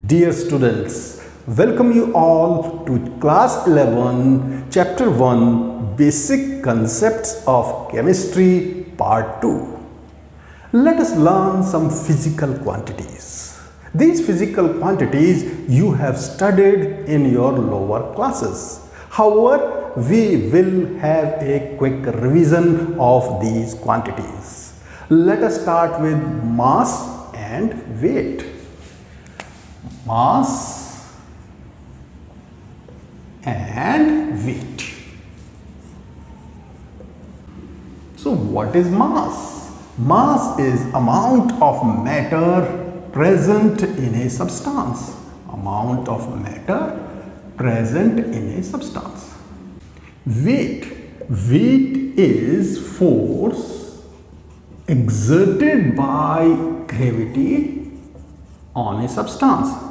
Dear students, welcome you all to class 11, chapter 1, basic concepts of chemistry, part 2. Let us learn some physical quantities. These physical quantities you have studied in your lower classes. However, we will have a quick revision of these quantities. Let us start with mass and weight. Mass and weight. So what is mass? Mass is amount of matter present in a substance. Amount of matter present in a substance. Weight. Weight is force exerted by gravity on a substance.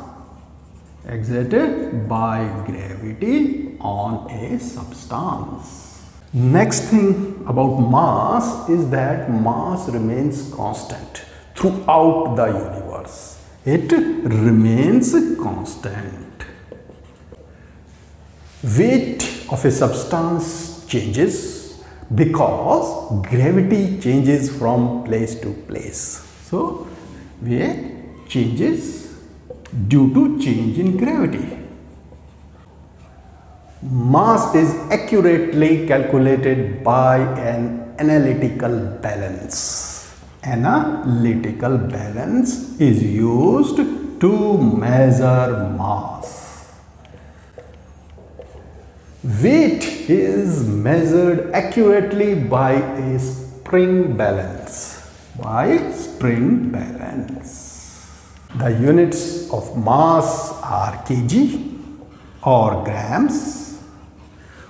Exerted by gravity on a substance. Next thing about mass is that mass remains constant throughout the universe. It remains constant. Weight of a substance changes because gravity changes from place to place. So, weight changes due to change in gravity. Mass is accurately calculated by an analytical balance. Analytical balance is used to measure mass. Weight is measured accurately by a spring balance. By spring balance. The units of mass are kg or grams,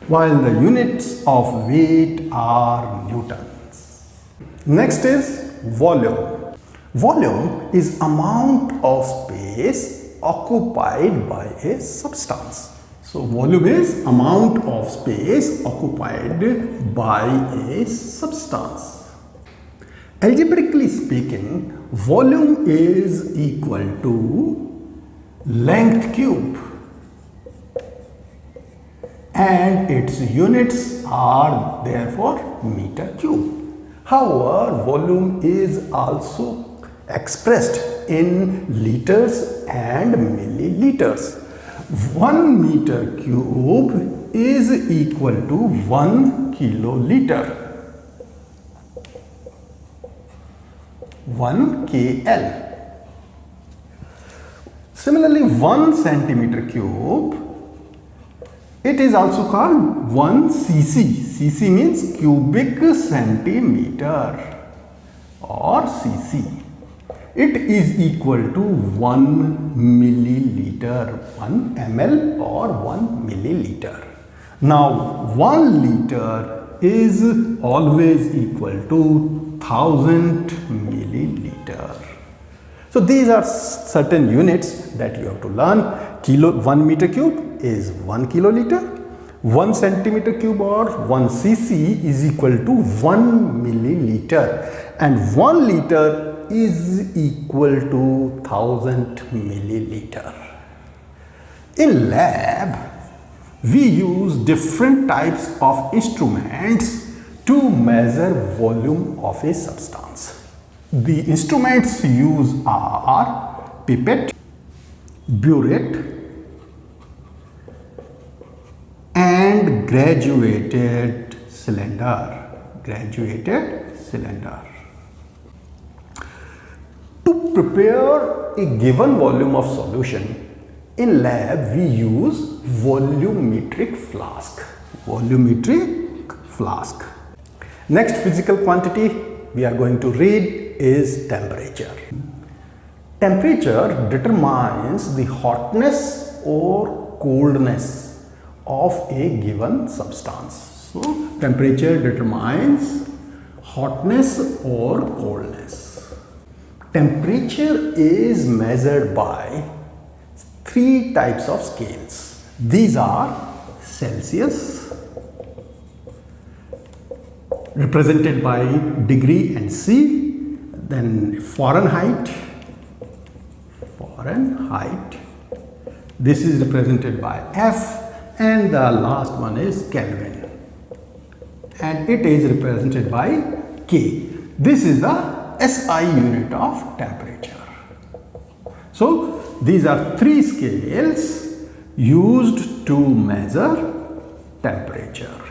while the units of weight are newtons. Next is volume. Volume is amount of space occupied by a substance. So volume is amount of space occupied by a substance. Algebraically speaking, volume is equal to length cube and its units are therefore meter cube. However, volume is also expressed in liters and milliliters. 1 meter cube is equal to 1 kiloliter. 1 kL. Similarly, 1 centimeter cube, it is also called 1 cc. Cc means cubic centimeter or cc. It is equal to 1 milliliter, 1 ml or 1 milliliter. Now, 1 liter is always equal to 1000 milliliter. So these are certain units that you have to learn. 1 meter cube is 1 kiloliter. 1 centimeter cube or 1 cc is equal to 1 milliliter. And 1 liter is equal to 1000 milliliter. In lab, we use different types of instruments to measure volume of a substance. The instruments used are pipette, burette and graduated cylinder. Graduated cylinder. To prepare a given volume of solution, in lab we use volumetric flask. Volumetric flask. Next physical quantity we are going to read is temperature. Temperature determines the hotness or coldness of a given substance. So, temperature determines hotness or coldness. Temperature is measured by 3 types of scales. These are Celsius, represented by degree and C, then Fahrenheit, This is represented by F, and the last one is Kelvin, and it is represented by K. This is the SI unit of temperature. So these are three scales used to measure temperature.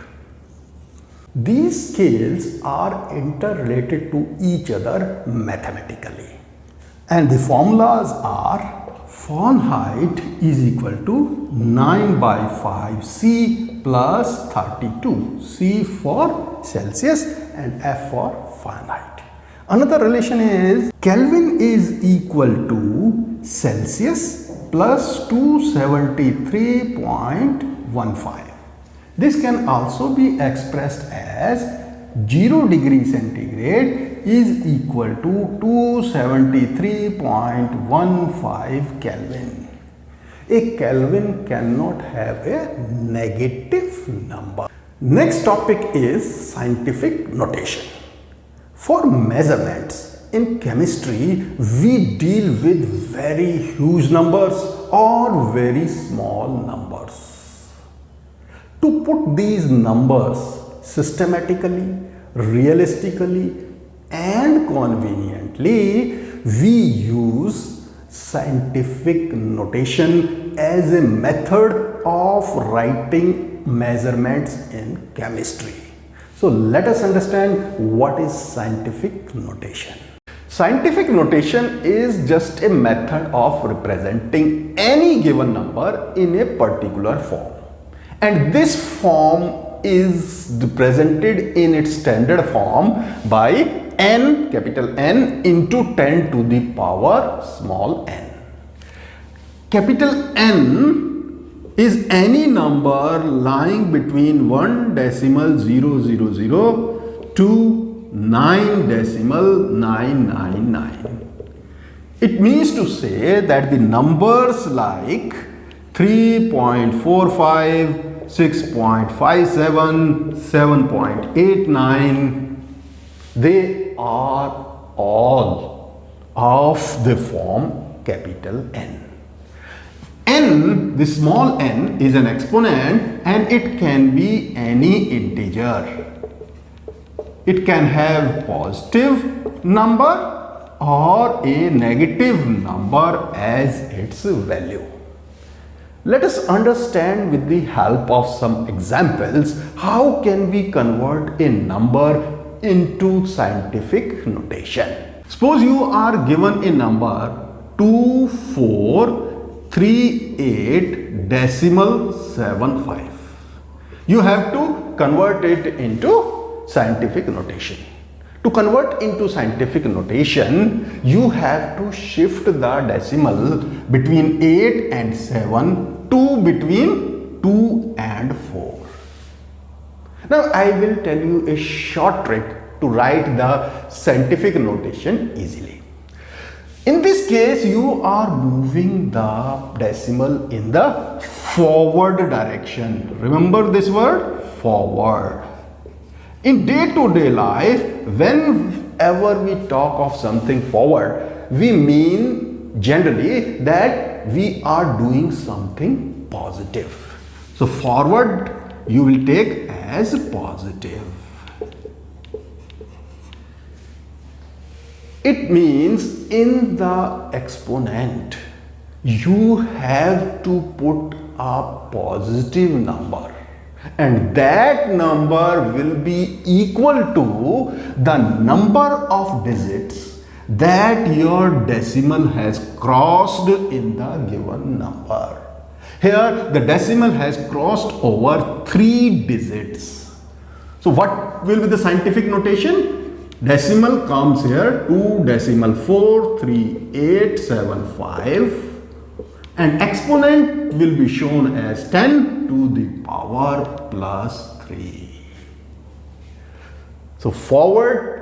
These scales are interrelated to each other mathematically, and the formulas are Fahrenheit is equal to 9/5 C plus 32, C for Celsius and F for Fahrenheit. Another relation is Kelvin is equal to Celsius plus 273.15. This can also be expressed as 0 degree centigrade is equal to 273.15 Kelvin. A Kelvin cannot have a negative number. Next topic is scientific notation. For measurements in chemistry, we deal with very huge numbers or very small numbers. To put these numbers systematically, realistically, and conveniently, we use scientific notation as a method of writing measurements in chemistry. So let us understand what is scientific notation. Scientific notation is just a method of representing any given number in a particular form. And this form is represented in its standard form by n, capital N, into 10 to the power small n. Capital N is any number lying between 1.000 to 9.999. It means to say that the numbers like 3.45, 6.57, 7.89, they are all of the form capital N. N, the small n, is an exponent and it can be any integer. It can have positive number or a negative number as its value. Let us understand with the help of some examples how can we convert a number into scientific notation. Suppose you are given a number 2438.75. You have to convert it into scientific notation. To convert into scientific notation, you have to shift the decimal between 8 and 7 to between 2 and 4. Now I will tell you a short trick to write the scientific notation easily. In this case, you are moving the decimal in the forward direction. Remember this word? Forward. In day-to-day life, whenever we talk of something forward, we mean generally that we are doing something positive. So forward you will take as positive. It means in the exponent you have to put a positive number, and that number will be equal to the number of digits that your decimal has crossed in the given number. Here the decimal has crossed over 3 digits. So what will be the scientific notation? Decimal comes here 2.43875 and exponent will be shown as 10 to the power plus 3. So forward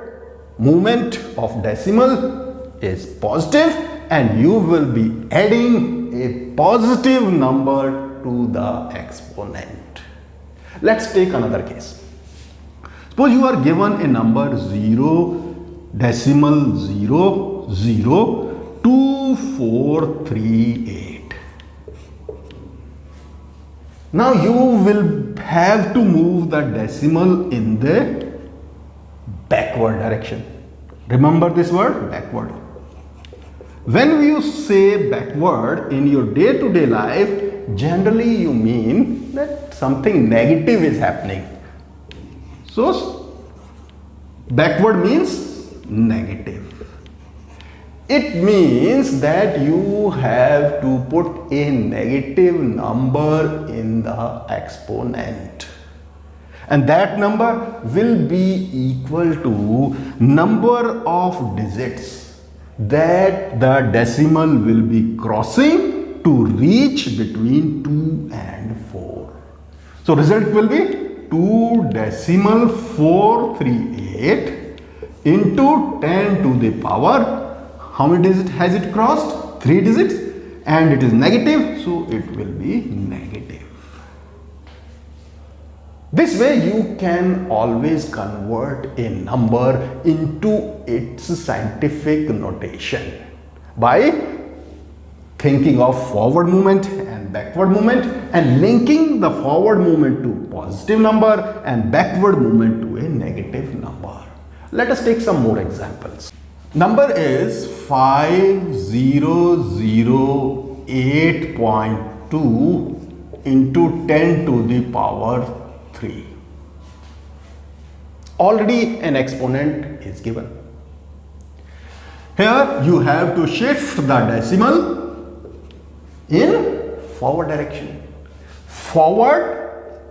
movement of decimal is positive and you will be adding a positive number to the exponent. Let's take another case. Suppose you are given a number 0.002438. Now you will have to move the decimal in the backward direction. Remember this word, backward. When you say backward in your day-to-day life, generally you mean that something negative is happening. So backward means negative. It means that you have to put a negative number in the exponent, and that number will be equal to number of digits that the decimal will be crossing to reach between 2 and 4. So result will be 2.438 into 10 to the power. How many digits has it crossed? 3 digits, and it is negative, so it will be negative. This way you can always convert a number into its scientific notation by thinking of forward movement and backward movement and linking the forward movement to positive number and backward movement to a negative number. Let us take some more examples. Number is 5008.2 into 10 to the power 3. Already an exponent is given. Here you have to shift the decimal in forward direction. Forward,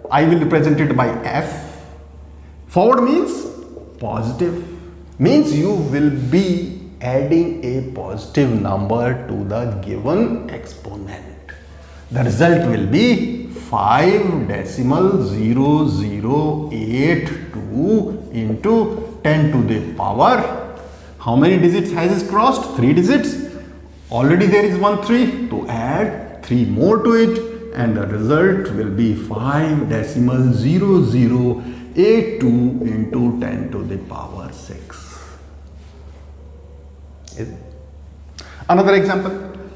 I will represent it by F. Forward means positive. Means you will be adding a positive number to the given exponent. The result will be 5.0082 into 10 to the power. How many digits has it crossed? 3 digits. Already there is 1 3, to add 3 more to it, and the result will be 5.0082 into 10 to the power 6. Another example,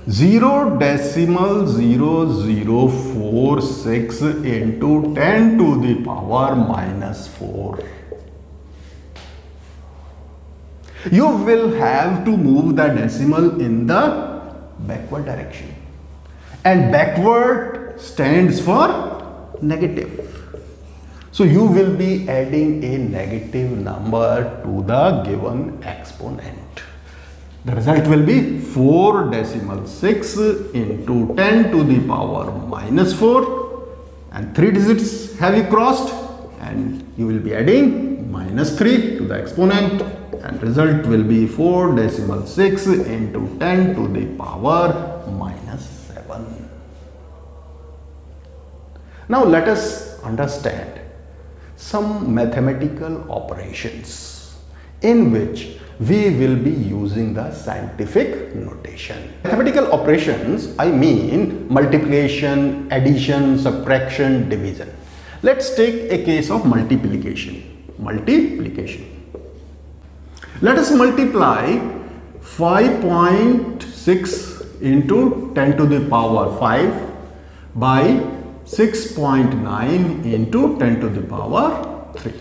0.0046 into 10 to the power minus 4. You will have to move the decimal in the backward direction, and backward stands for negative. So you will be adding a negative number to the given exponent. The result will be 4.6 into 10 to the power minus 4, and 3 digits have you crossed, and you will be adding minus 3 to the exponent, and result will be 4.6 into 10 to the power minus 7. Now let us understand some mathematical operations in which we will be using the scientific notation. Mathematical operations, I mean multiplication, addition, subtraction, division. Let's take a case of multiplication. Let us multiply 5.6 into 10 to the power 5 by 6.9 into 10 to the power 3.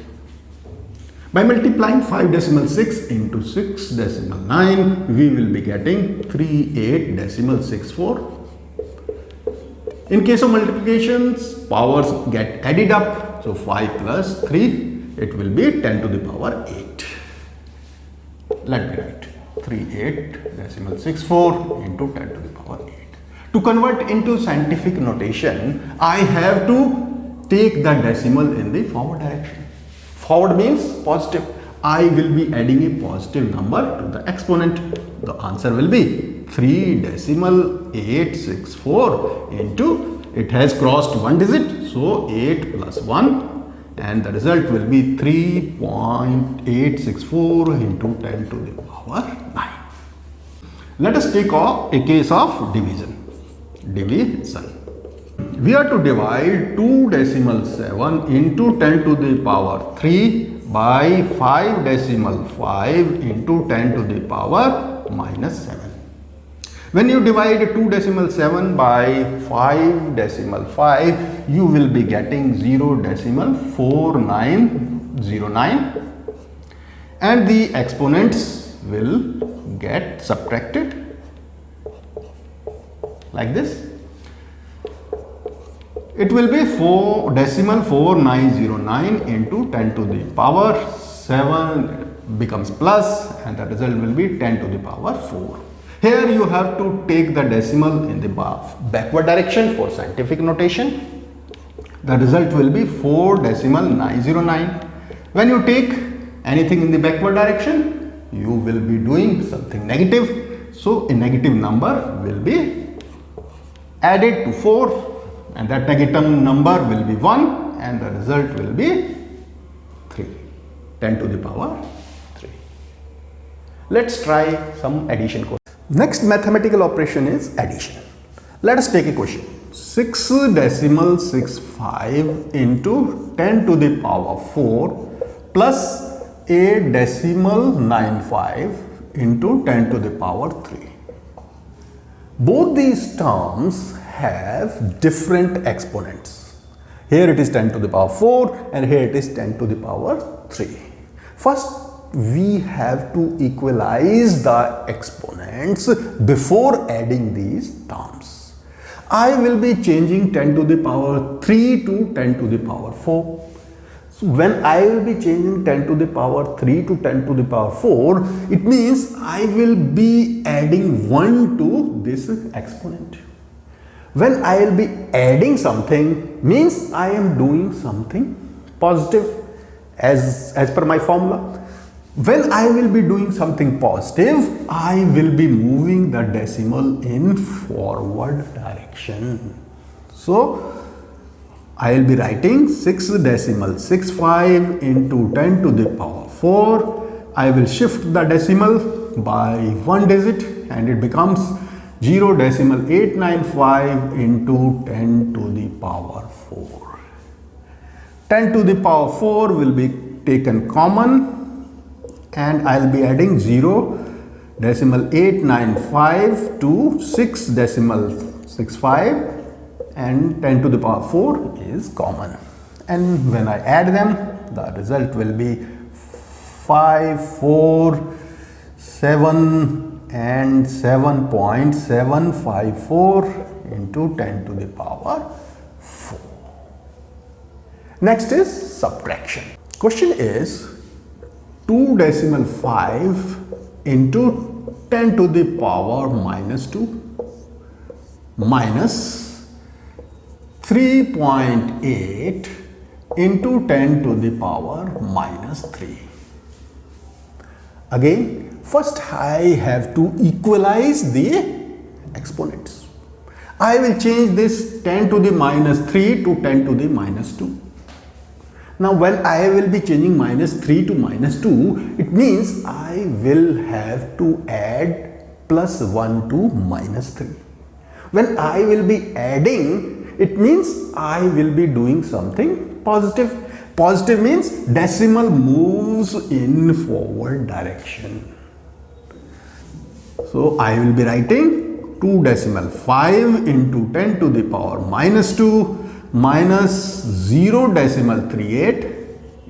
By multiplying 5.6 into 6.9, we will be getting 38.64. In case of multiplications, powers get added up. So 5 plus 3, it will be 10 to the power 8. Let me write 38.64 into 10 to the power 8. To convert into scientific notation, I have to take the decimal in the forward direction. Forward means positive. I will be adding a positive number to the exponent. The answer will be 3.864 into, it has crossed 1 digit, so 8 plus 1, and the result will be 3.864 into 10 to the power 9. Let us take a case of division. We are to divide 2.7 into 10 to the power 3 by 5.5 into 10 to the power minus 7. When you divide 2.7 by 5.5, you will be getting 0.4909, and the exponents will get subtracted like this. It will be 4.4909 into 10 to the power 7 becomes plus, and the result will be 10 to the power 4. Here you have to take the decimal in the backward direction for scientific notation. The result will be 4.909. When you take anything in the backward direction, you will be doing something negative. So a negative number will be added to 4, and that negative number will be 1, and the result will be 3. 10 to the power 3. Let's try some addition question. Next mathematical operation is addition. Let us take a question. 6.65 into 10 to the power 4 plus 8.95 into 10 to the power 3. Both these terms have different exponents. Here it is 10 to the power 4 and here it is 10 to the power 3. First, we have to equalize the exponents before adding these terms. I will be changing 10 to the power 3 to 10 to the power 4. So when I will be changing 10 to the power 3 to 10 to the power 4, it means I will be adding 1 to this exponent. When I will be adding something, means I am doing something positive as per my formula. When I will be doing something positive, I will be moving the decimal in forward direction. So I will be writing 6.65 into 10 to the power 4. I will shift the decimal by 1 digit and it becomes 0.895 into 10 to the power 4. 10 to the power 4 will be taken common, and I will be adding 0.895 to 6.65, and 10 to the power 4 is common. And when I add them, the result will be 5, 4, 7 and 7.754 into 10 to the power 4. Next is subtraction. Question is 2.5 into 10 to the power minus 2 minus 3.8 into 10 to the power minus 3. Again, first I have to equalize the exponents. I will change this 10 to the minus 3 to 10 to the minus 2. Now when I will be changing minus 3 to minus 2, it means I will have to add plus 1 to minus 3. When I will be adding, it means I will be doing something positive. Positive means decimal moves in forward direction. So I will be writing 2.5 into 10 to the power minus 2 minus 0.38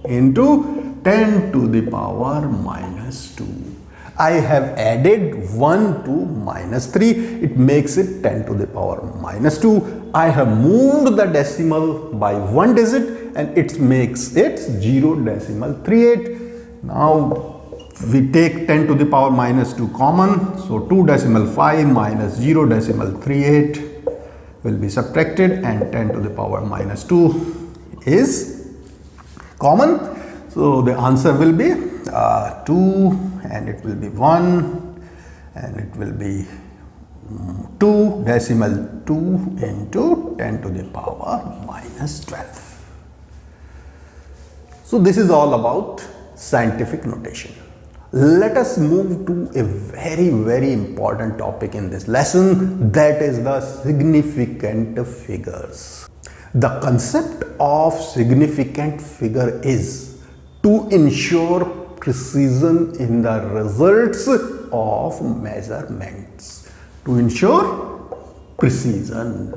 into 10 to the power minus 2. I have added 1 to minus 3. It makes it 10 to the power minus 2. I have moved the decimal by 1 digit and it makes it 0.38. Now we take 10 to the power minus 2 common. So 2.5 minus 0.38 will be subtracted and 10 to the power minus 2 is common. So the answer will be 2 and it will be 1 and it will be 2.2 into 10 to the power minus 12. So this is all about scientific notation. Let us move to a very important topic in this lesson, that is the significant figures. The concept of significant figure is to ensure precision in the results of measurements. to ensure precision.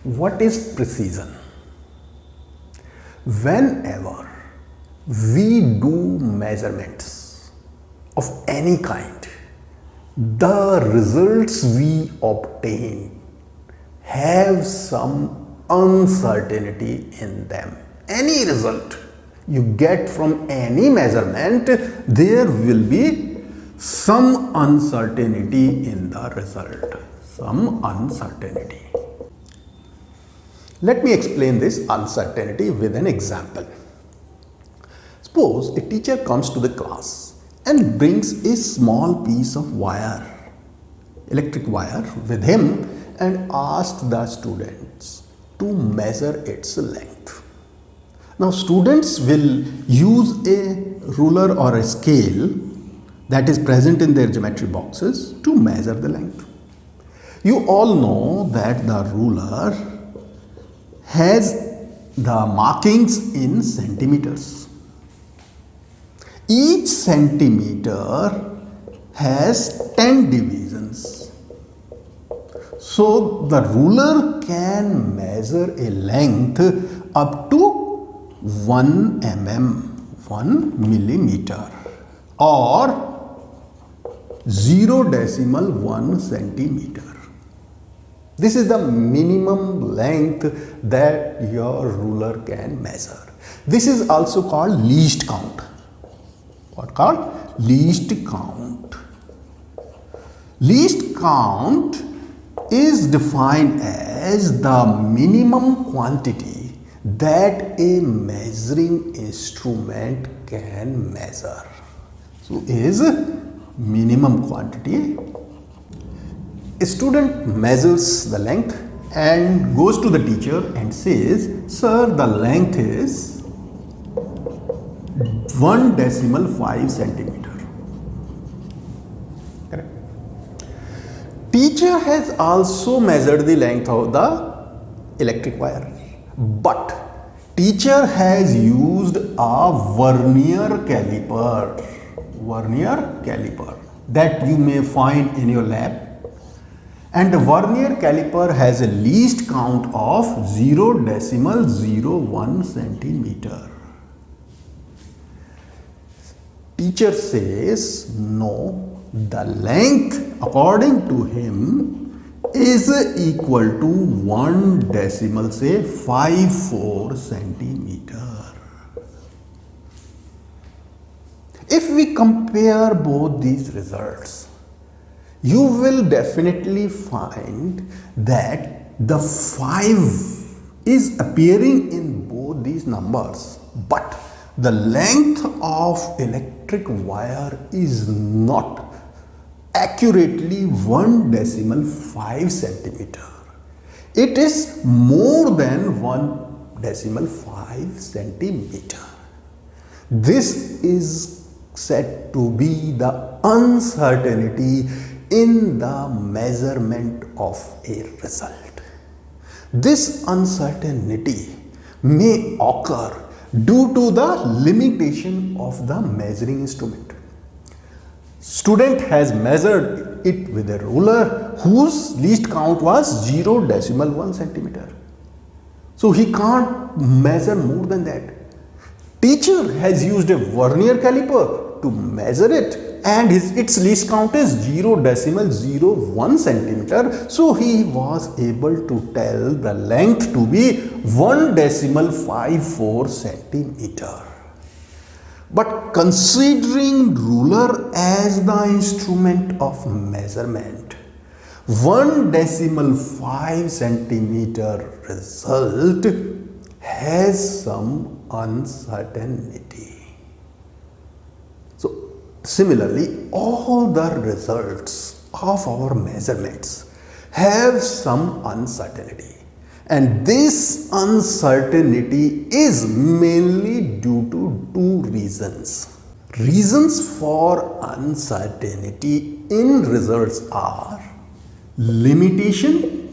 What is precision? Whenever we do measurements of any kind, the results we obtain have some uncertainty in them. Any result you get from any measurement, there will be some uncertainty in the result. Some uncertainty. Let me explain this uncertainty with an example. Suppose a teacher comes to the class and brings a small piece of wire, electric wire, with him and asks the students to measure its length. Now students will use a ruler or a scale that is present in their geometry boxes to measure the length. You all know that the ruler has the markings in centimeters. Each centimeter has 10 divisions. So the ruler can measure a length up to 1 mm, 1 millimeter, or 0.1 centimeter. This is the minimum length that your ruler can measure. This is also called least count. What called? Least count. Least count is defined as the minimum quantity that a measuring instrument can measure. So is minimum quantity. A student measures the length and goes to the teacher and says, "Sir, the length is 1.5 centimeter." Correct. Teacher has also measured the length of the electric wire, but teacher has used a vernier caliper that you may find in your lab. And the vernier caliper has a least count of 0.01 centimeter. Teacher says, no, the length according to him is equal to 1.54 centimeter. If we compare both these results, you will definitely find that the 5 is appearing in both these numbers, but the length of electric wire is not accurately 1.5 centimeter. It is more than 1.5 centimeter. This is said to be the uncertainty in the measurement of a result. This uncertainty may occur due to the limitation of the measuring instrument. Student has measured it with a ruler whose least count was 0.1 centimeter. So he can't measure more than that. Teacher has used a vernier caliper to measure it, and its least count is 0.01 centimeter. So he was able to tell the length to be 1.54 centimeter. But considering ruler as the instrument of measurement, 1.5 centimeter result has some uncertainty. So similarly, all the results of our measurements have some uncertainty, and this uncertainty is mainly due to two reasons. Reasons for uncertainty in results are limitation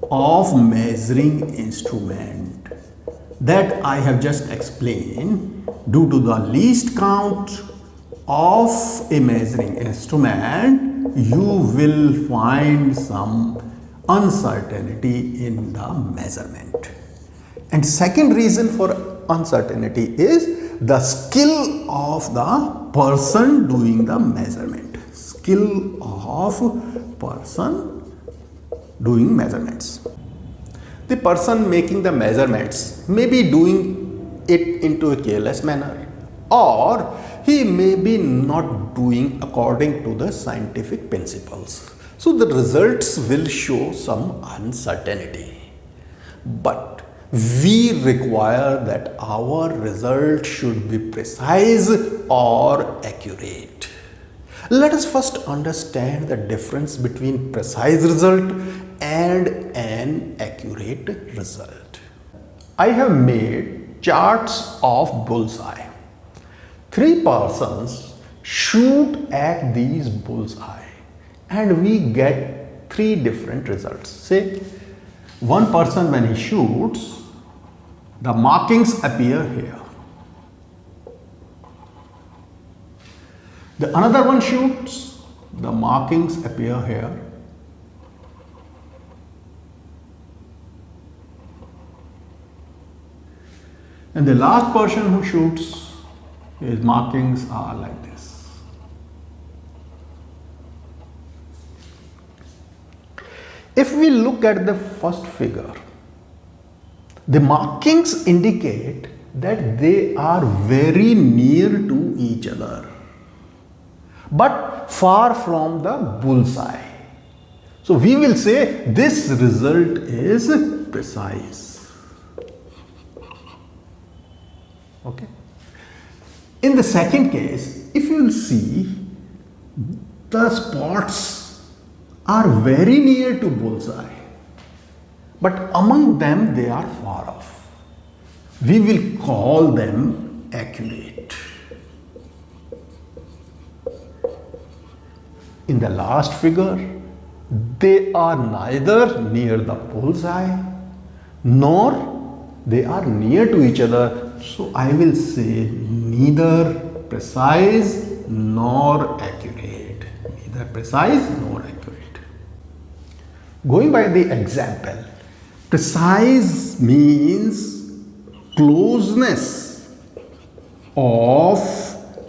of measuring instrument that I have just explained. Due to the least count of a measuring instrument, you will find some uncertainty in the measurement. And second reason for uncertainty is the skill of the person doing the measurement. Skill of person doing measurements. The person making the measurements may be doing it into a careless manner, or he may be not doing according to the scientific principles. So the results will show some uncertainty. But we require that our result should be precise or accurate. Let us first understand the difference between precise result and an accurate result. I have made charts of bullseye. 3 persons shoot at these bullseye and we get 3 different results. Say, one person when he shoots, the markings appear here. The another one shoots, the markings appear here. And the last person who shoots, his markings are like this. If we look at the first figure, the markings indicate that they are very near to each other, but far from the bullseye. So we will say this result is precise. Okay. In the second case, if you will see, the spots are very near to bullseye, but among them they are far off. We will call them accurate. In the last figure, they are neither near the bullseye nor they are near to each other. So I will say neither precise nor accurate. Neither precise nor accurate. Going by the example, precise means closeness of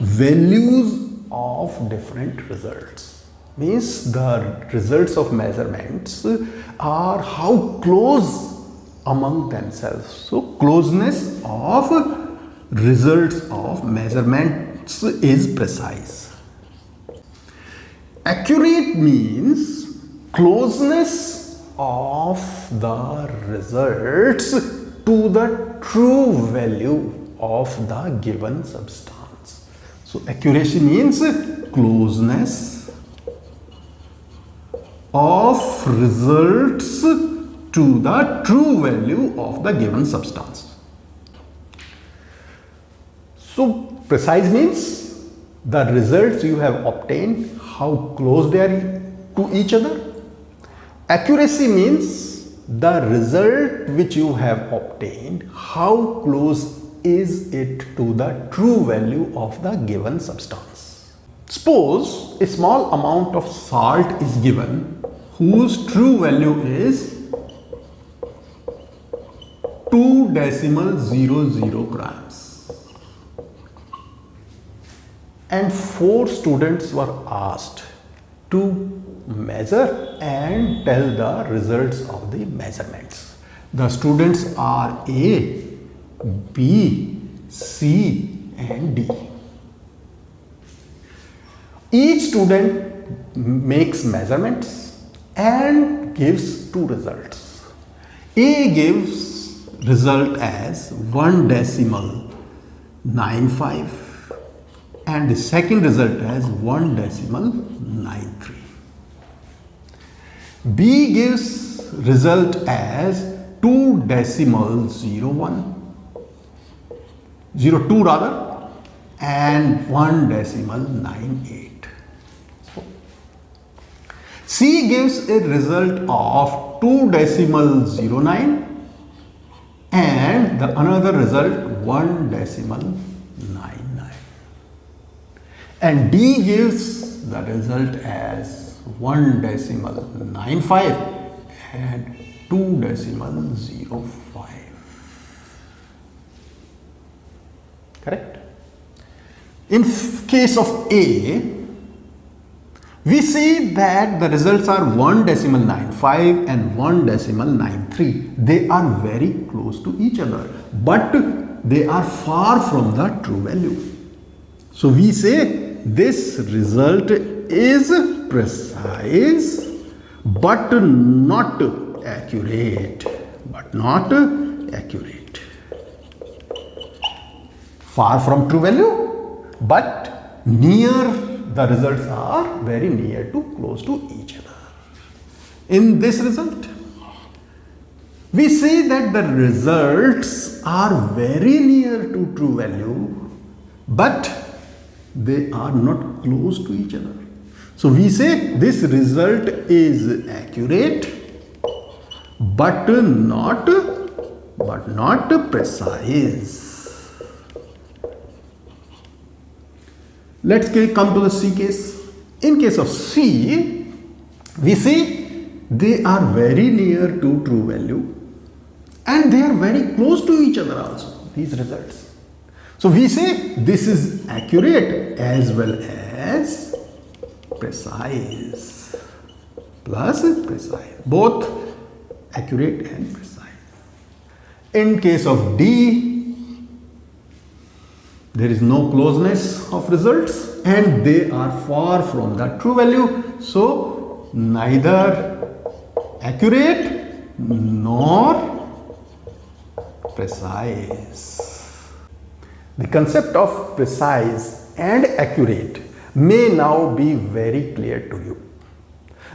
values of different results. Means the results of measurements are how close among themselves. So closeness of results of measurements is precise. Accurate means closeness of the results to the true value of the given substance. So accuracy means closeness of results to the true value of the given substance. So precise means the results you have obtained, how close they are to each other. Accuracy means the result which you have obtained, how close is it to the true value of the given substance. Suppose a small amount of salt is given whose true value is 2.00 grams, and 4 students were asked to measure and tell the results of the measurements. The students are A, B, C and D. Each student makes measurements and gives 2 results. A gives result as 1.95 and the second result as 1.93. B gives result as 2.02 rather and 1.98. C gives a result of 2.09 and the another result 1.99. and D gives the result as 1.95 and 2.05. Correct? In case of A, we see that the results are 1.95 and 1.93. They are very close to each other, but they are far from the true value. So we say this result is precise but not accurate. Far from true value, but near, the results are very near to, close to each other. In this result, we say that the results are very near to true value, but they are not close to each other. So we say this result is accurate but not precise. Let's come to the C case. In case of C, we see they are very near to true value and they are very close to each other also, these results. So we say this is accurate as well as precise, plus precise, both accurate and precise. In case of D, there is no closeness of results and they are far from the true value. So neither accurate nor precise. The concept of precise and accurate may now be very clear to you.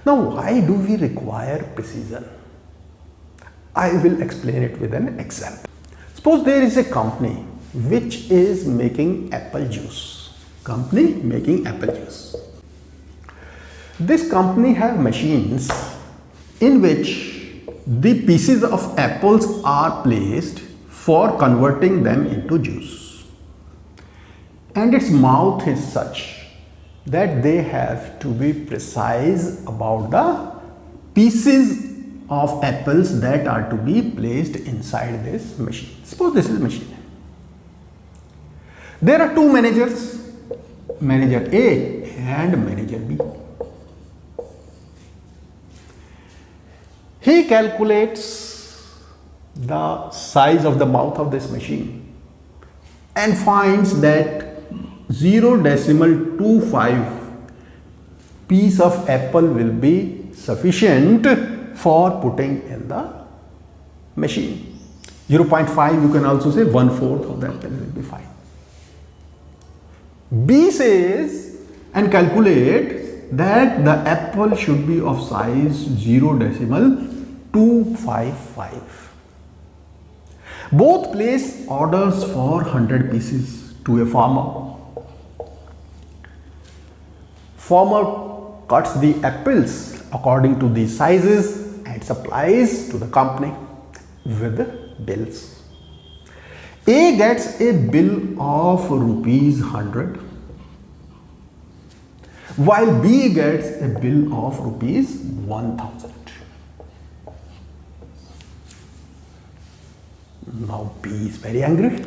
Now, why do we require precision? I will explain it with an example. Suppose there is a company which is making apple juice. This company have machines in which the pieces of apples are placed for converting them into juice. And its mouth is such that they have to be precise about the pieces of apples that are to be placed inside this machine. Suppose this is machine. There are two managers, manager A and manager B. He calculates the size of the mouth of this machine and finds that 0.25 piece of apple will be sufficient for putting in the machine. 0.5, you can also say 1/4 of the apple will be fine. B says and calculates that the apple should be of size 0.255. Both place orders for 100 pieces to a farmer. Farmer cuts the apples according to these sizes and supplies to the company with the bills. A gets a bill of ₹100 while B gets a bill of ₹1000. Now B is very angry.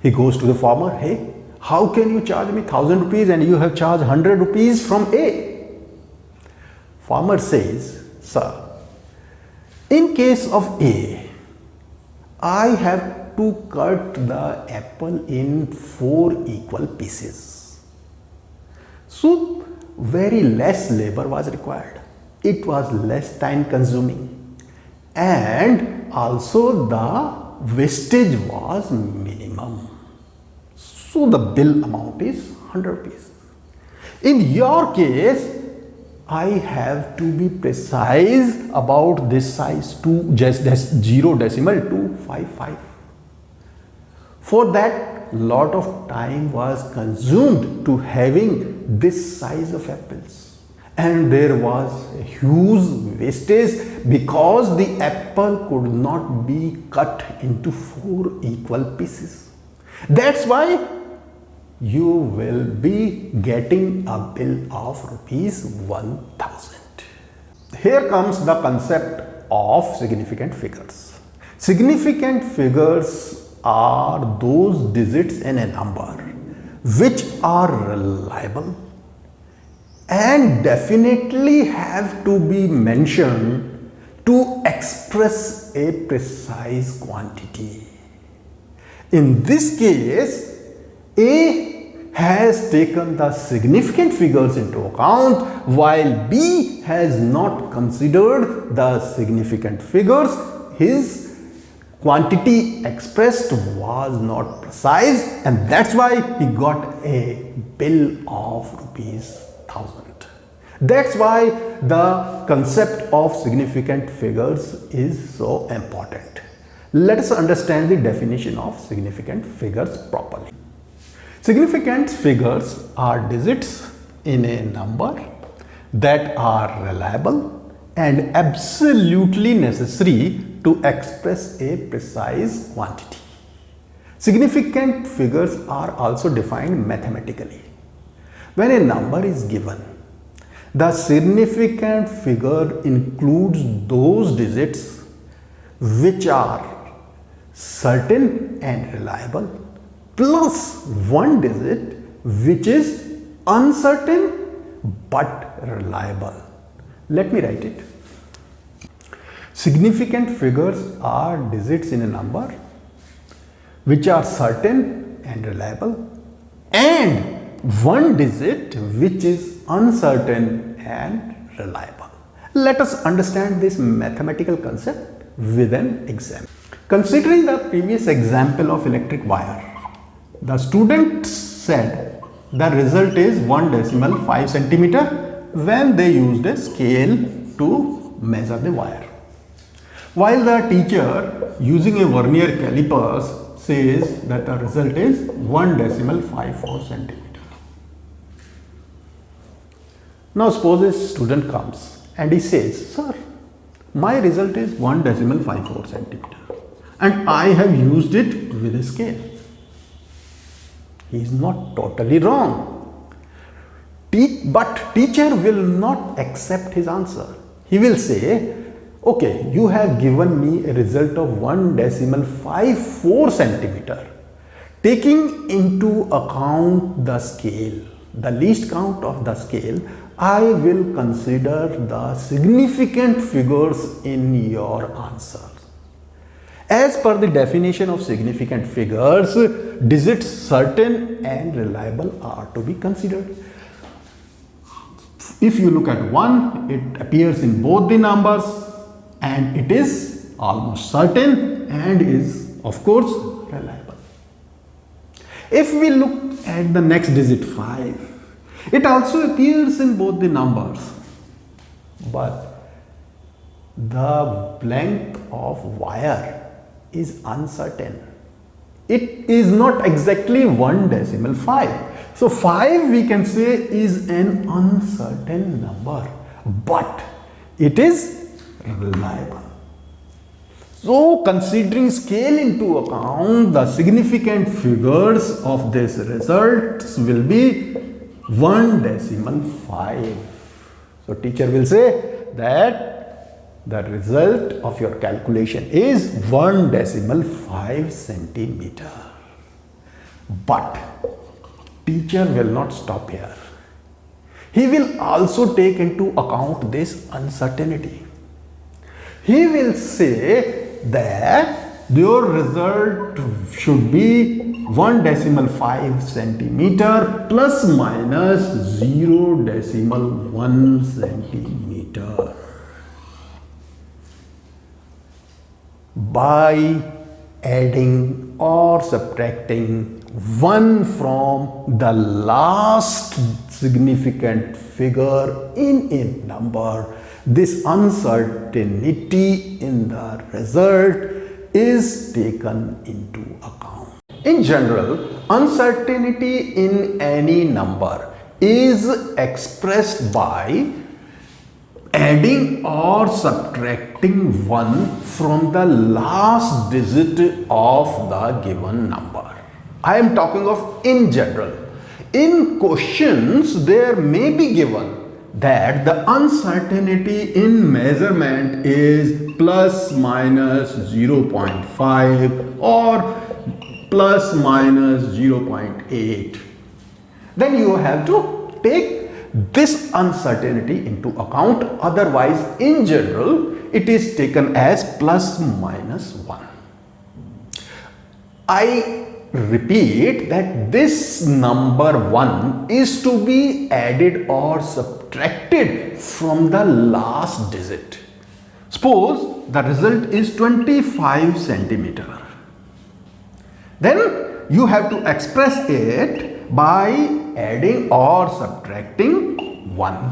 He goes to the farmer, hey, how can you charge me ₹1000 and you have charged ₹100 from A? Farmer says, sir, in case of A, I have to cut the apple in 4 equal pieces. So very less labor was required. It was less time consuming and also the wastage was minimum. So the bill amount is ₹100. In your case, I have to be precise about this size to just 0.255. For that, lot of time was consumed to having this size of apples, and there was a huge wastage because the apple could not be cut into 4 equal pieces. That's why you will be getting a bill of rupees 1000. Here comes the concept of significant figures. Significant figures are those digits in a number which are reliable and definitely have to be mentioned to express a precise quantity. In this case, A has taken the significant figures into account while B has not considered the significant figures. His quantity expressed was not precise, and that's why he got a bill of rupees 1000. That's why the concept of significant figures is so important. Let us understand the definition of significant figures properly. Significant figures are digits in a number that are reliable and absolutely necessary to express a precise quantity. Significant figures are also defined mathematically. When a number is given, the significant figure includes those digits which are certain and reliable, plus one digit which is uncertain but reliable. Let me write it. Significant figures are digits in a number which are certain and reliable, and one digit which is uncertain and reliable. Let us understand this mathematical concept with an example. Considering the previous example of electric wire, the student said the result is 1.5 centimeter when they used a scale to measure the wire, while the teacher using a vernier calipers says that the result is 1.54 centimeter. Now suppose a student comes and he says, "Sir, my result is 1.54 centimeter and I have used it with a scale." He is not totally wrong. But teacher will not accept his answer. He will say, "Okay, you have given me a result of 1.54 centimeter. Taking into account the scale, the least count of the scale, I will consider the significant figures in your answer." As per the definition of significant figures, digits certain and reliable are to be considered. If you look at 1, it appears in both the numbers and it is almost certain and is of course reliable. If we look at the next digit 5, it also appears in both the numbers, but the length of wire is uncertain. It is not exactly 1.5. So 5 we can say is an uncertain number, but it is reliable. So considering scale into account, the significant figures of this result will be 1.5. So teacher will say that the result of your calculation is 1.5 centimeter. But teacher will not stop here. He will also take into account this uncertainty. He will say that your result should be 1.5 centimeter plus minus 0.1 centimeter. By adding or subtracting 1 from the last significant figure in a number, this uncertainty in the result is taken into account. In general, uncertainty in any number is expressed by adding or subtracting 1 from the last digit of the given number. I am talking of in general. In questions, there may be given that the uncertainty in measurement is plus minus 0.5 or plus minus 0.8. Then you have to take this uncertainty into account. Otherwise, in general, it is taken as plus minus 1. I repeat that this number 1 is to be added or subtracted from the last digit. Suppose the result is 25 centimeter. Then you have to express it by adding or subtracting 1.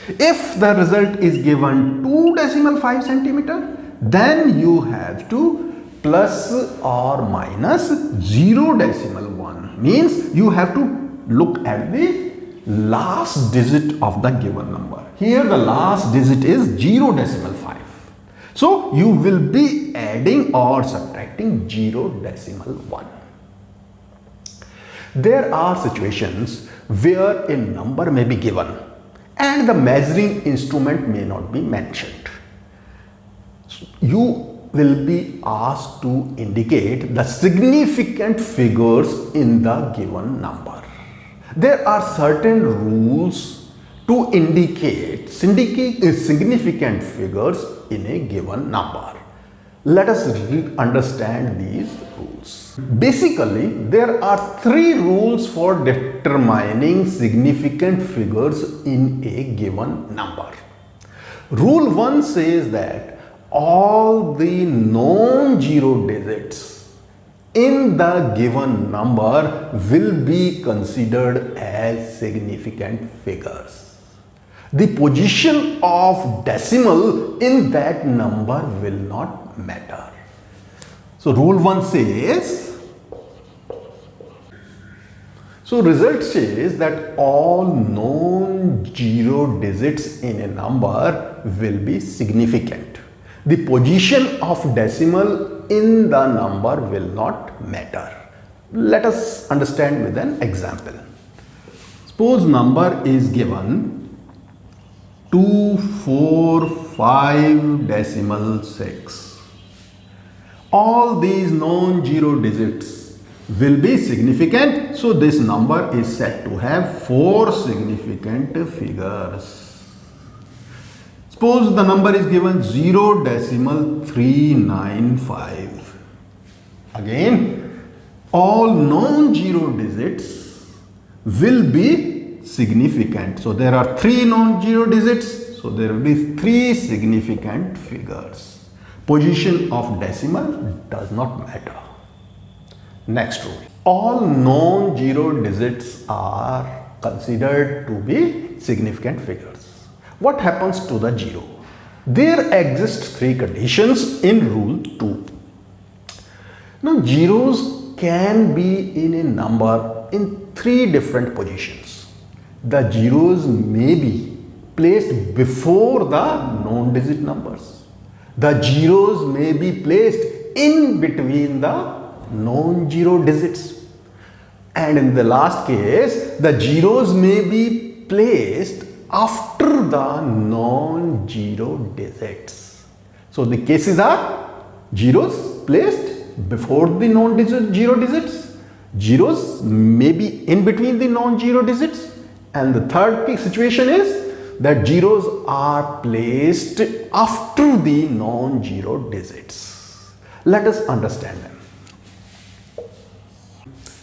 If the result is given 2.5 centimeter, then you have to plus or minus 0.1, means you have to look at the last digit of the given number. Here the last digit is 0.5. So you will be adding or subtracting 0.1. There are situations where a number may be given and the measuring instrument may not be mentioned. You will be asked to indicate the significant figures in the given number. There are certain rules to indicate significant figures in a given number. Let us understand these rules. Basically, there are 3 rules for determining significant figures in a given number. Rule 1 says that all the non-zero digits in the given number will be considered as significant figures. The position of decimal in that number will not matter. So rule 1 says, result says that all non-zero digits in a number will be significant. The position of decimal in the number will not matter. Let us understand with an example. Suppose number is given 245.6. All these non-zero digits will be significant, so this number is said to have 4 significant figures. Suppose the number is given 0.395. Again, all non-zero digits will be significant. So there are 3 non-zero digits, so there will be 3 significant figures. Position of decimal does not matter. Next rule. All non-zero digits are considered to be significant figures. What happens to the 0? There exist 3 conditions in rule 2. Now zeros can be in a number in 3 different positions. The zeros may be placed before the non-digit numbers. The zeros may be placed in between the non-zero digits. And in the last case, the zeros may be placed after the non-zero digits. So the cases are zeros placed before the non-zero digits, zeros may be in between the non-zero digits, and the third situation is that zeros are placed after the non-zero digits. Let us understand them.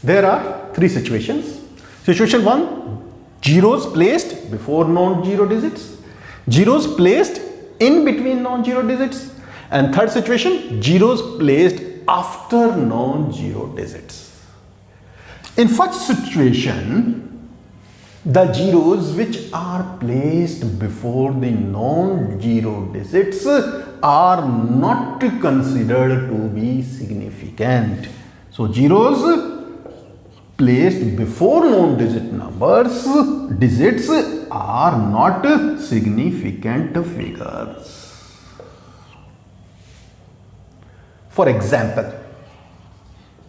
There are 3 situations. Situation 1, zeros placed before non-zero digits, zeros placed in between non-zero digits, and third situation, zeros placed after non-zero digits. In such situation, the zeros which are placed before the non-zero digits are not considered to be significant. So zeros placed before non-digit numbers, digits are not significant figures. For example,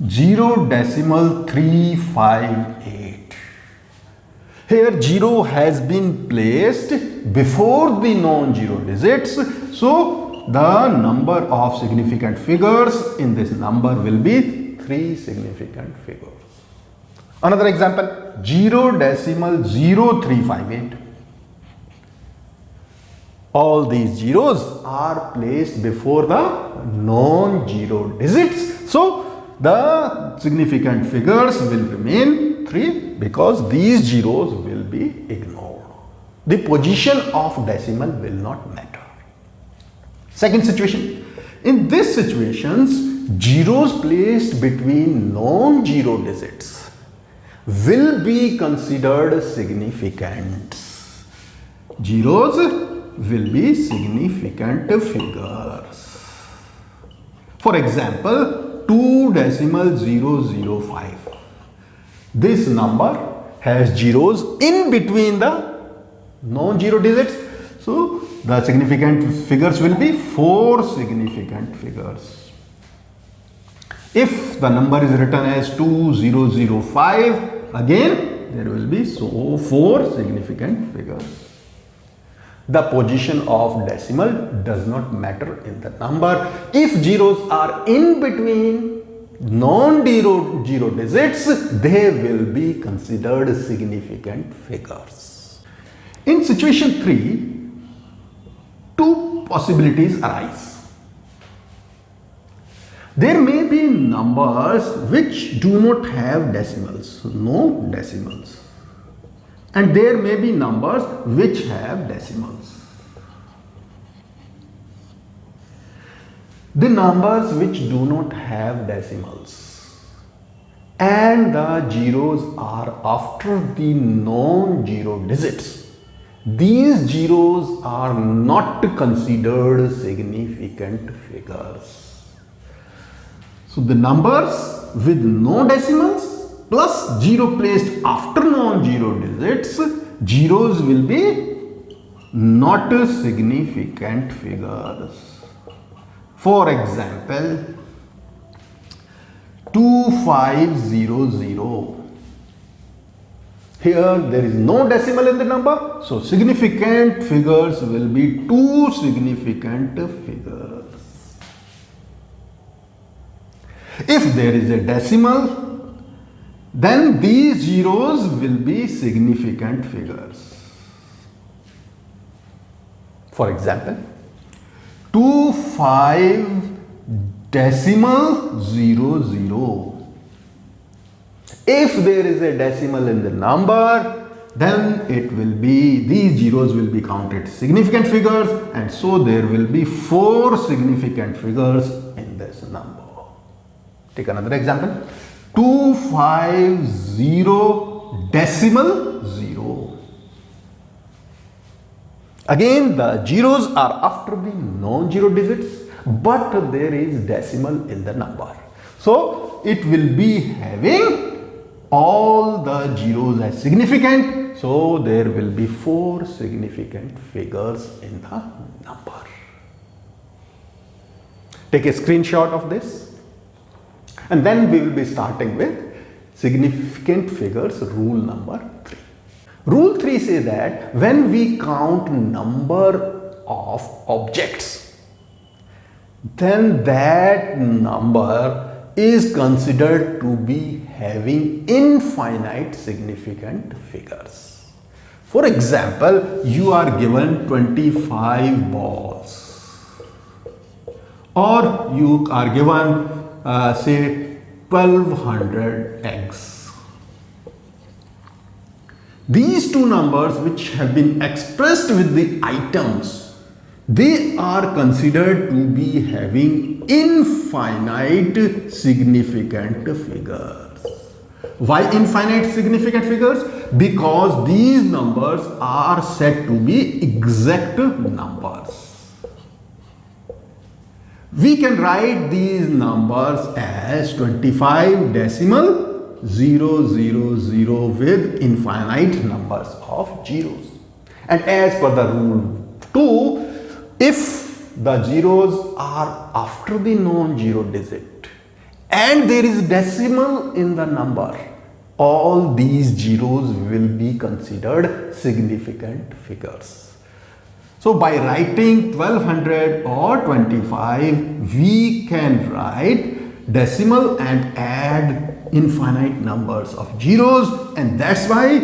0.358. Here 0 has been placed before the non-zero digits. So the number of significant figures in this number will be 3 significant figures. Another example, 0.0358. All these zeros are placed before the non-zero digits. So the significant figures will remain 3 because these zeros will be ignored. The position of decimal will not matter. Second situation. In this situations, zeros placed between non-zero digits will be considered significant. Zeros will be significant figures. For example, 2.005. This number has zeros in between the non-zero digits. So the significant figures will be 4 significant figures. If the number is written as 2005, again there will be 4 significant figures. The position of decimal does not matter in the number. If zeros are in between non-zero digits, they will be considered significant figures. In situation 3, 2 possibilities arise. There may be numbers which do not have decimals, no decimals. And there may be numbers which have decimals. The numbers which do not have decimals and the zeros are after the non-zero digits, these zeros are not considered significant figures. So the numbers with no decimals plus 0 placed after non-zero digits, zeros will be not significant figures. For example, 2500. Here there is no decimal in the number, so significant figures will be 2 significant figures. If there is a decimal, then these zeros will be significant figures. For example, 25.00. If there is a decimal in the number, then it will be, these zeros will be counted significant figures, and so there will be 4 significant figures in this number. Take another example. 250.0. Again, the zeros are after the non-zero digits, but there is decimal in the number. So it will be having all the zeros as significant. So there will be 4 significant figures in the number. Take a screenshot of this. And then we will be starting with significant figures rule number 3. Rule 3 says that when we count number of objects, then that number is considered to be having infinite significant figures. For example, you are given 25 balls, or you are given say 1200 eggs. These two numbers which have been expressed with the items, they are considered to be having infinite significant figures. Why infinite significant figures? Because these numbers are said to be exact numbers. We can write these numbers as 25.000 with infinite numbers of zeros. And as per the rule 2, if the zeros are after the non-zero digit and there is decimal in the number, all these zeros will be considered significant figures. So by writing 1200 or 25, we can write decimal and add infinite numbers of zeros, and that's why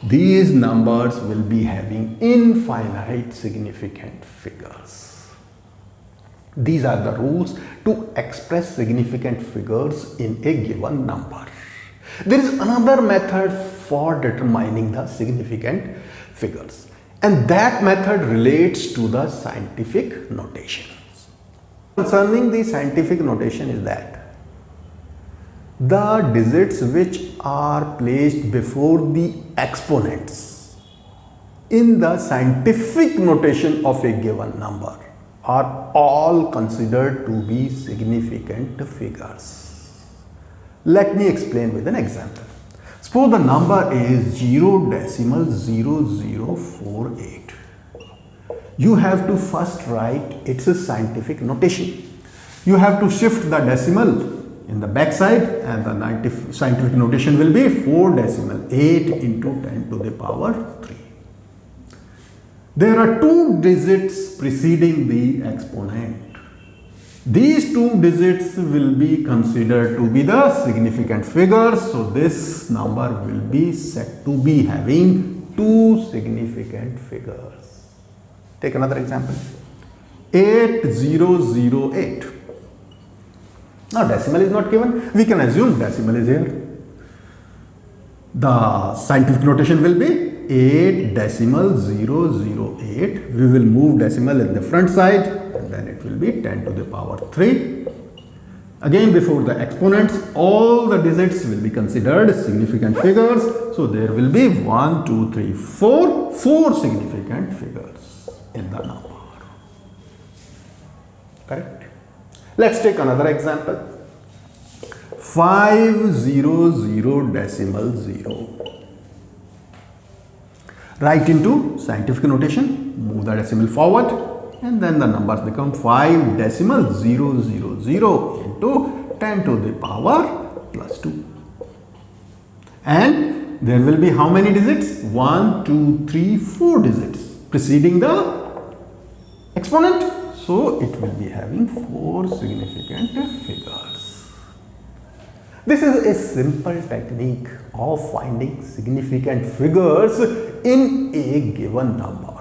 these numbers will be having infinite significant figures. These are the rules to express significant figures in a given number. There is another method for determining the significant figures, and that method relates to the scientific notations. Concerning the scientific notation is that the digits which are placed before the exponents in the scientific notation of a given number are all considered to be significant figures. Let me explain with an example. Suppose the number is 0.0048. You have to first write its scientific notation. You have to shift the decimal in the back side, and the scientific notation will be 4.8 into 10 to the power 3. There are two digits preceding the exponent. These two digits will be considered to be the significant figures, so this number will be said to be having two significant figures. Take another example. 8008. Now decimal is not given, we can assume decimal is here. The scientific notation will be 8.008. We will move decimal in the front side, and then it will be 10 to the power 3. Again, before the exponents, all the digits will be considered significant figures. So there will be 1, 2, 3, 4 significant figures in the number. Correct? Let's take another example. 500.0. Write into scientific notation, move the decimal forward, and then the numbers become 5.000 into 10 to the power plus 2. And there will be how many digits? 1, 2, 3, 4 digits preceding the exponent. So it will be having 4 significant figures. This is a simple technique of finding significant figures in a given number.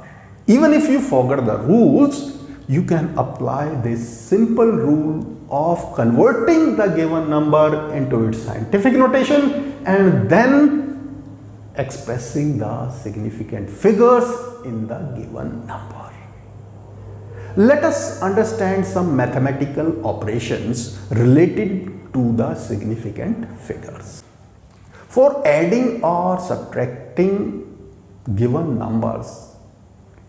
Even if you forget the rules, you can apply this simple rule of converting the given number into its scientific notation and then expressing the significant figures in the given number. Let us understand some mathematical operations related to the significant figures. For adding or subtracting given numbers,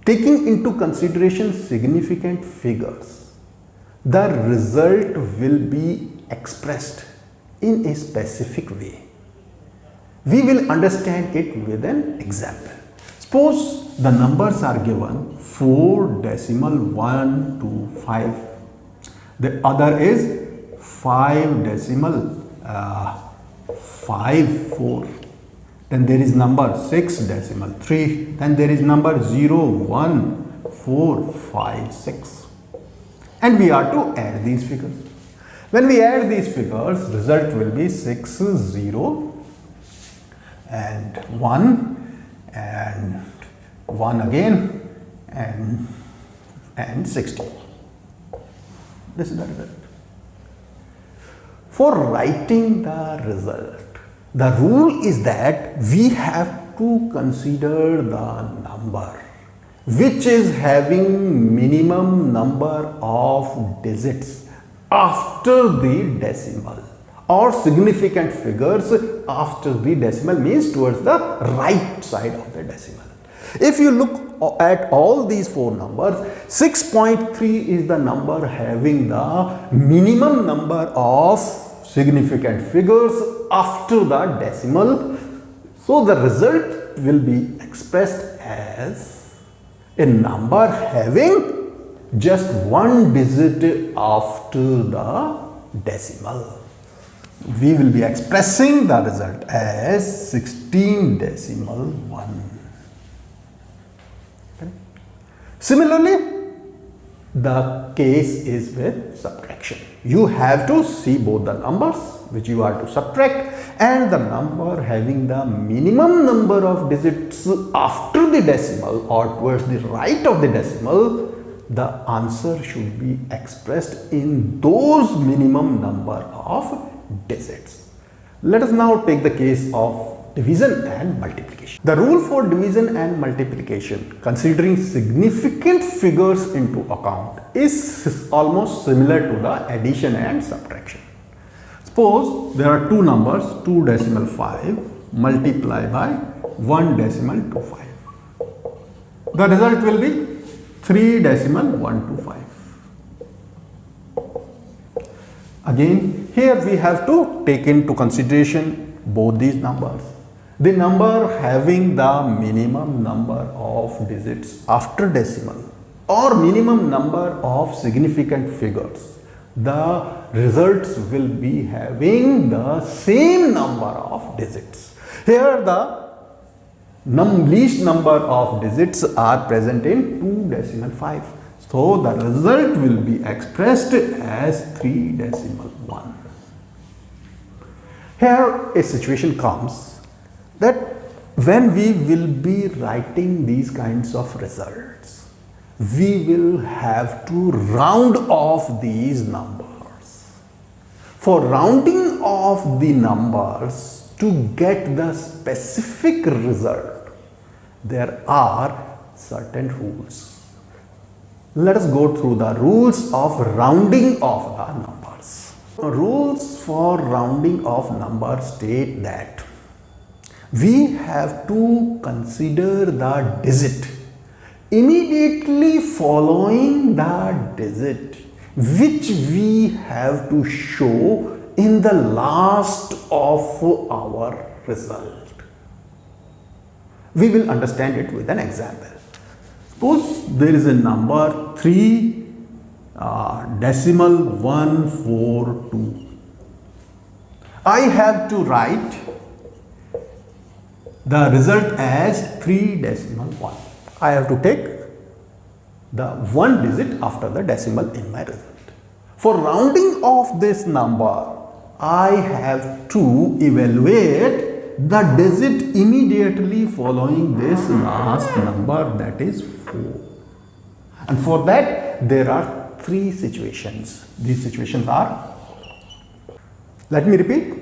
taking into consideration significant figures, the result will be expressed in a specific way. We will understand it with an example. Suppose the numbers are given 4.125. The other is 5.54. Then there is number 6.3. Then there is number 01456. And we are to add these figures. When we add these figures, result will be 60 and 1 and 1 again and 60. This is the result. For writing the result, the rule is that we have to consider the number which is having minimum number of digits after the decimal, or significant figures after the decimal means towards the right side of the decimal. If you look at all these four numbers, 6.3 is the number having the minimum number of significant figures after the decimal. So the result will be expressed as a number having just one digit after the decimal. we will be expressing the result as 16 decimal 1. Similarly, the case is with subtraction. You have to see both the numbers which you are to subtract and the number having the minimum number of digits after the decimal or towards the right of the decimal. The answer should be expressed in those minimum number of digits. Let us now take the case of division and multiplication. The rule for division and multiplication, considering significant figures into account, is almost similar to the addition and subtraction. Suppose there are two numbers 2 decimal 5 multiplied by 1 decimal 25. The result will be 3 decimal 125. Again, here we have to take into consideration both these numbers. The number having the minimum number of digits after decimal or minimum number of significant figures, the results will be having the same number of digits. Here the least number of digits are present in 2 decimal 5. So the result will be expressed as 3 decimal 1. Here a situation comes that when we will be writing these kinds of results, we will have to round off these numbers. For rounding off the numbers to get the specific result, there are certain rules. Let us go through the rules of rounding off the numbers. Rules for rounding off numbers state that we have to consider the digit immediately following the digit which we have to show in the last of our result. We will understand it with an example. Suppose there is a number 3 decimal 142. I have to write the result as 3 decimal 1. I have to take the 1 digit after the decimal in my result. For rounding off this number, I have to evaluate the digit immediately following this last number, that is 4. And for that there are 3 situations. These situations are, let me repeat.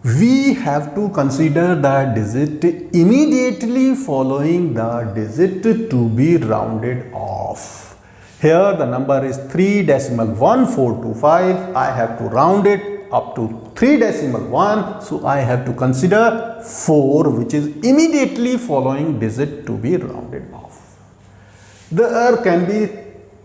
We have to consider the digit immediately following the digit to be rounded off. Here the number is 3 decimal 1425. I have to round it up to 3 decimal 1. So I have to consider 4, which is immediately following digit to be rounded off. There can be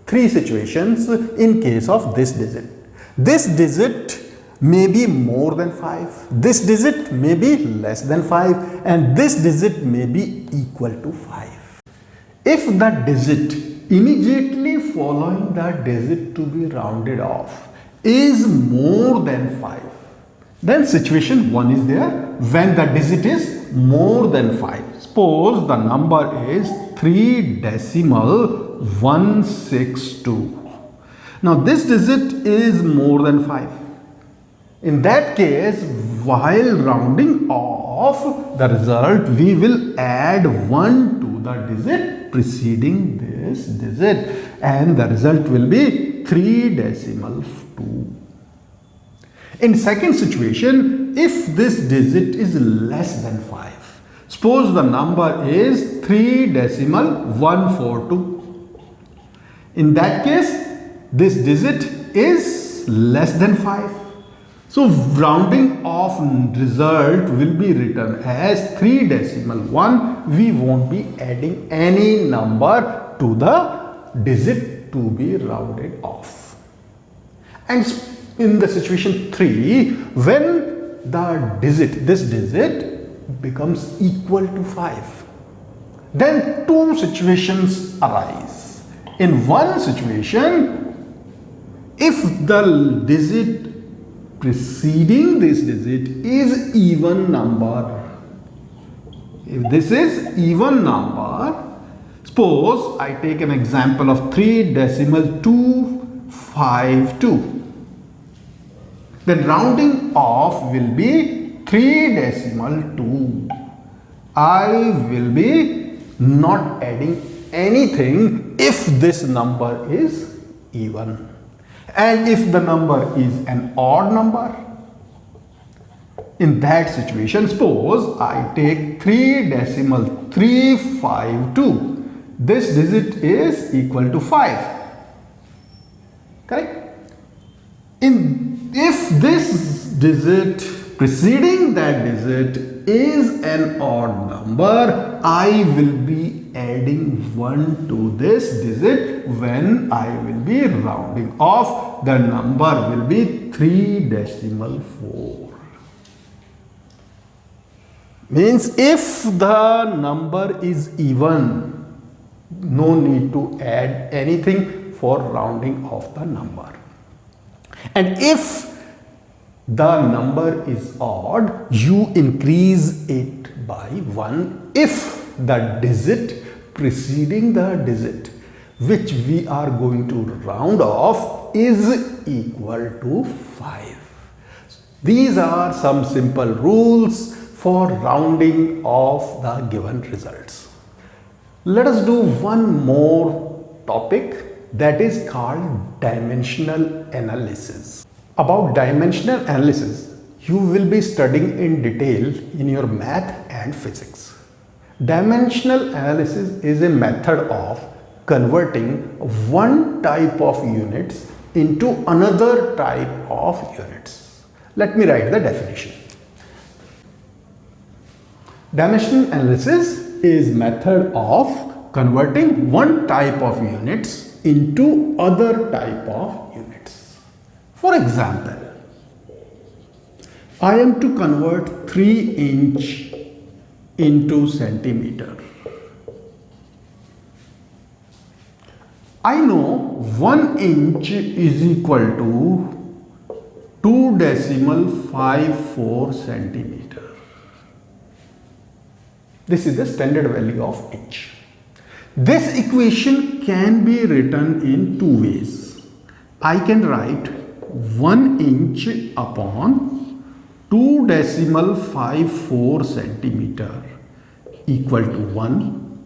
3 situations in case of this digit. This digit may be more than 5, this digit may be less than 5, and this digit may be equal to 5. If the digit immediately following the digit to be rounded off is more than 5, then situation 1 is there when the digit is more than 5. Suppose the number is 3 decimal 162. Now this digit is more than 5. In that case, while rounding off the result, we will add 1 to the digit preceding this digit, and the result will be 3 decimal 2. In second situation, if this digit is less than 5, suppose the number is 3 decimal 142. In that case, this digit is less than 5. So rounding off result will be written as 3 decimal 1. We won't be adding any number to the digit to be rounded off. And in the situation 3, when the digit, this digit becomes equal to 5, then 2 situations arise. In one situation, if the digit preceding this digit is even number, if this is even number, suppose I take an example of 3.252, then rounding off will be 3.2. I will be not adding anything if this number is even. And if the number is an odd number, in that situation, suppose I take 3.352. This digit is equal to 5. Correct? If this digit preceding that digit is an odd number, I will be adding 1 to this digit when I will be rounding off. The number will be 3.4. Means if the number is even, no need to add anything for rounding off the number. And if the number is odd, you increase it by 1 if the digit preceding the digit which we are going to round off is equal to 5. These are some simple rules for rounding off the given results. Let us do one more topic, that is called dimensional analysis. About dimensional analysis, you will be studying in detail in your math and physics. Dimensional analysis is a method of converting one type of units into another type of units. Let me write the definition. Dimensional analysis is method of converting one type of units into other type of units. For example, I am to convert 3 inch into centimeter. I know 1 inch is equal to 2.54 centimeter. This is the standard value of inch. This equation can be written in two ways. I can write 1 inch upon 2.54 centimeter equal to 1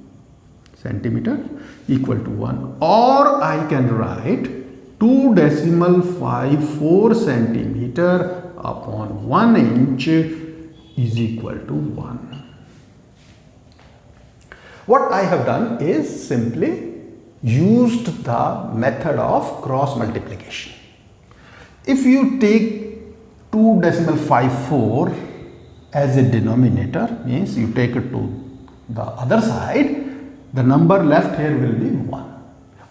centimeter equal to 1, or I can write 2.54 centimeter upon 1 inch is equal to 1. What I have done is simply used the method of cross multiplication. If you take 2.54 as a denominator, means you take it to the other side, the number left here will be 1.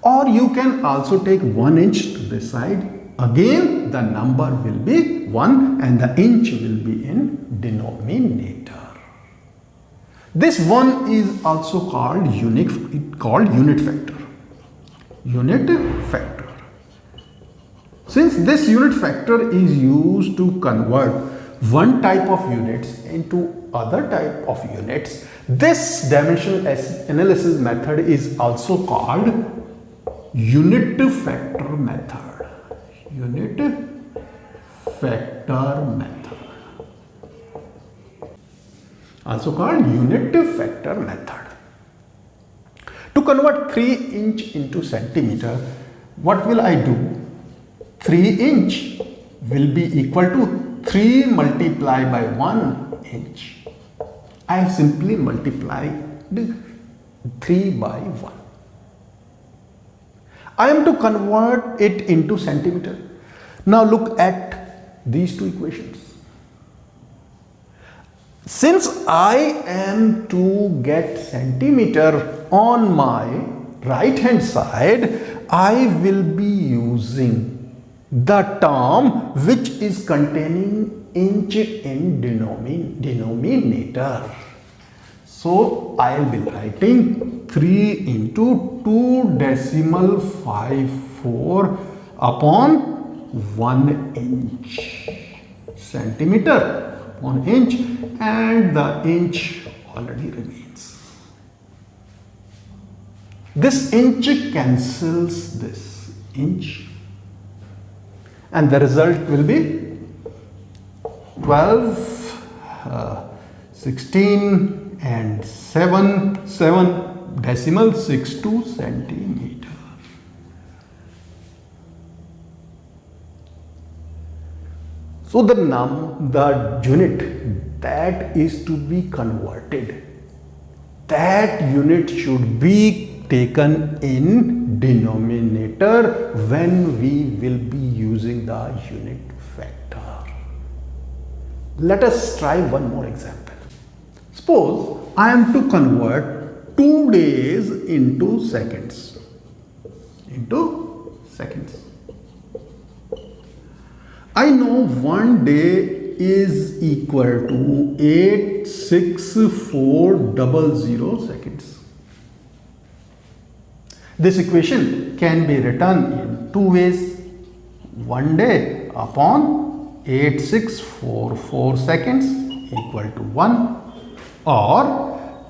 Or you can also take 1 inch to this side, again the number will be 1 and the inch will be in denominator. This one is also called unit factor. Unit factor. Since this unit factor is used to convert one type of units into other type of units, this dimensional analysis method is also called unit factor method. Unit factor method. Also called unit factor method. To convert 3 inch into centimeter, what will I do? 3 inch will be equal to 3 multiplied by 1 inch. I have simply multiplied 3 by 1. I am to convert it into centimeter. Now look at these two equations. Since I am to get centimeter on my right hand side, I will be using the term which is containing inch in denominator. So I will be writing 3 into 2.54 upon 1 inch. centimeter upon inch, and the inch already remains. This inch cancels this inch, and the result will be 12, 16 and 7 decimal 62 centimeter. So the unit that is to be converted, that unit should be taken in denominator when we will be using the unit factor. Let us try one more example. Suppose I am to convert 2 days into seconds. I know 1 day is equal to 86400 seconds. This equation can be written in 2 ways. 1 day upon 8644 seconds equal to 1, or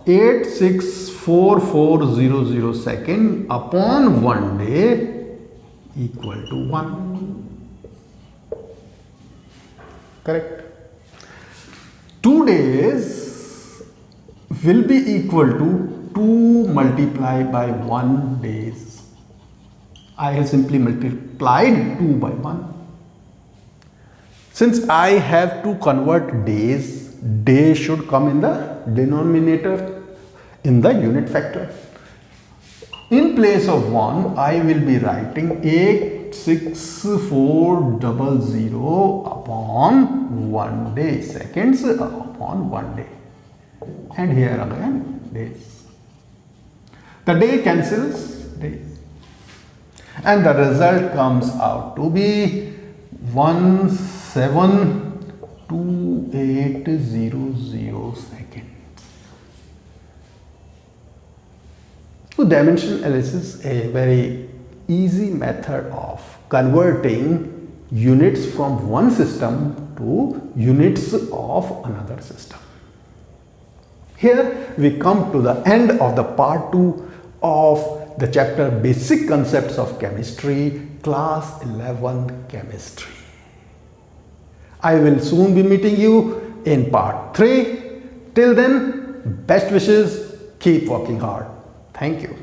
86400 second upon 1 day equal to 1. Correct. 2 days will be equal to 2 multiplied by 1 days. I have simply multiplied 2 by 1. Since I have to convert days, day should come in the denominator in the unit factor. In place of 1, I will be writing 86400 upon 1 day, seconds upon 1 day, and here again days. The day cancels days, and the result comes out to be 172800 seconds. So dimensional analysis is a very easy method of converting units from one system to units of another system. Here we come to the end of the part 2 of the chapter Basic Concepts of Chemistry, Class 11 Chemistry. I will soon be meeting you in part 3. Till then, best wishes, keep working hard. Thank you.